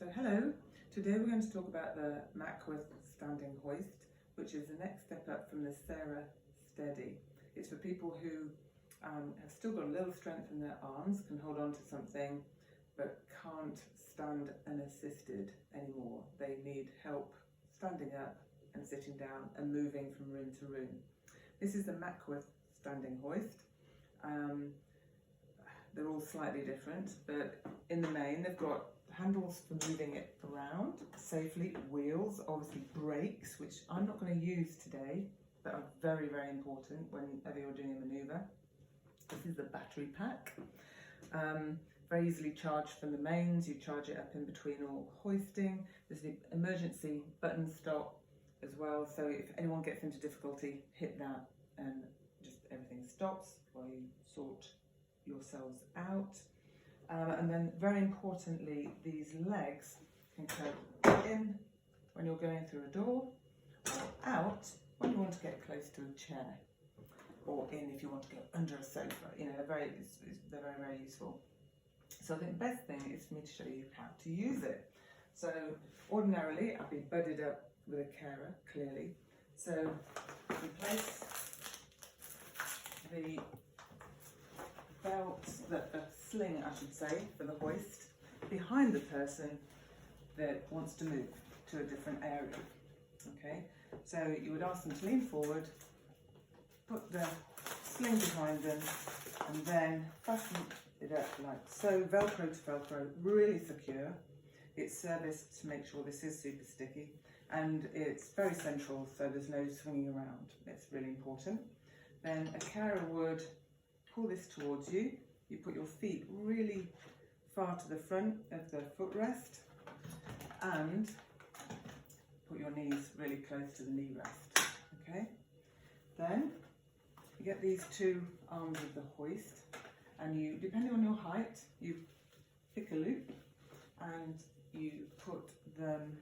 So hello, today we're going to talk about the Macworth standing hoist, which is the next step up from the Sara Stedy. It's for people who have still got a little strength in their arms, can hold on to something, but can't stand unassisted anymore. They need help standing up and sitting down and moving from room to room. This is the Macworth standing hoist. They're all slightly different, but in the main they've got handles for moving it around safely, wheels, obviously brakes, which I'm not going to use today, but are very, very important whenever you're doing a manoeuvre. This is the battery pack. Very easily charged from the mains. You charge it up in between all hoisting. There's the emergency button stop as well, so if anyone gets into difficulty, hit that and just everything stops while you sort yourselves out. And then very importantly, these legs can go in when you're going through a door, or out when you want to get close to a chair, or in if you want to go under a sofa. You know, they're very, very useful. So I think the best thing is for me to show you how to use it. So ordinarily I'd be budded up with a carer, clearly. So we place the belt, the sling I should say, for the hoist behind the person that wants to move to a different area. Okay, so you would ask them to lean forward, put the sling behind them, and then fasten it up like so, velcro to velcro, really secure. It's serviced to make sure this is super sticky, and it's very central, so there's no swinging around. It's really important. Then a carer would pull this towards you. You put your feet really far to the front of the footrest and put your knees really close to the knee rest. Okay. Then you get these two arms of the hoist, and you, depending on your height, you pick a loop and you put them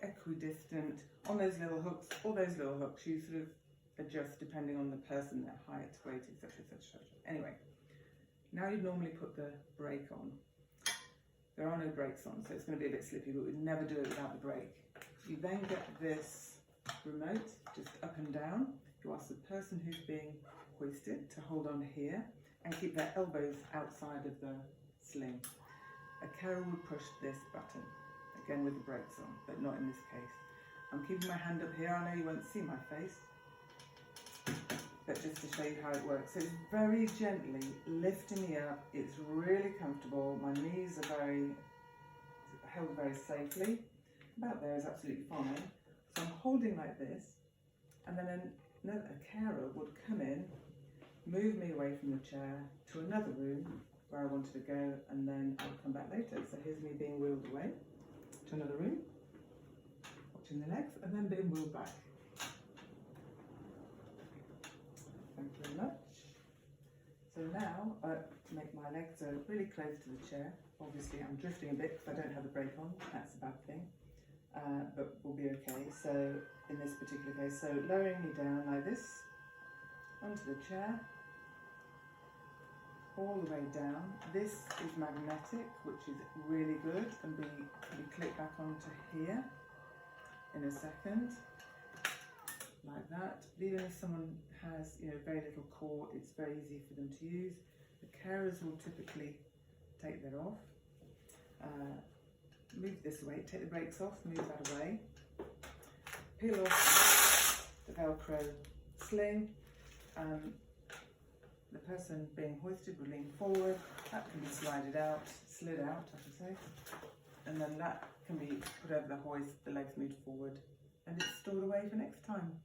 equidistant on those little hooks. All those little hooks you sort of adjust depending on the person, their height, weight, etc, etc. Anyway, now you'd normally put the brake on. There are no brakes on, so it's going to be a bit slippy, but we'd never do it without the brake. You then get this remote, just up and down. You ask the person who's being hoisted to hold on here and keep their elbows outside of the sling. A carer would push this button, again with the brakes on, but not in this case. I'm keeping my hand up here. I know you won't see my face, but just to show you how it works. So it's very gently lifting me up. It's really comfortable. My knees are held very safely. About there is absolutely fine. So I'm holding like this, and then a carer would come in, move me away from the chair to another room where I wanted to go, and then I'll come back later. So here's me being wheeled away to another room, watching the legs, and then being wheeled back. Thank you very much. So now I make my legs really close to the chair. Obviously I'm drifting a bit because I don't have the brake on. That's a bad thing, but we'll be okay. So in this particular case, so lowering me down like this onto the chair, all the way down. This is magnetic, which is really good, and we click back onto here in a second, like that. Even if someone has, very little core, it's very easy for them to use. The carers will typically take that off, move this away, take the brakes off, move that away, peel off the Velcro sling. The person being hoisted will lean forward. That can be slid out, I should say, and then that can be put over the hoist. The legs moved forward, and it's stored away for next time.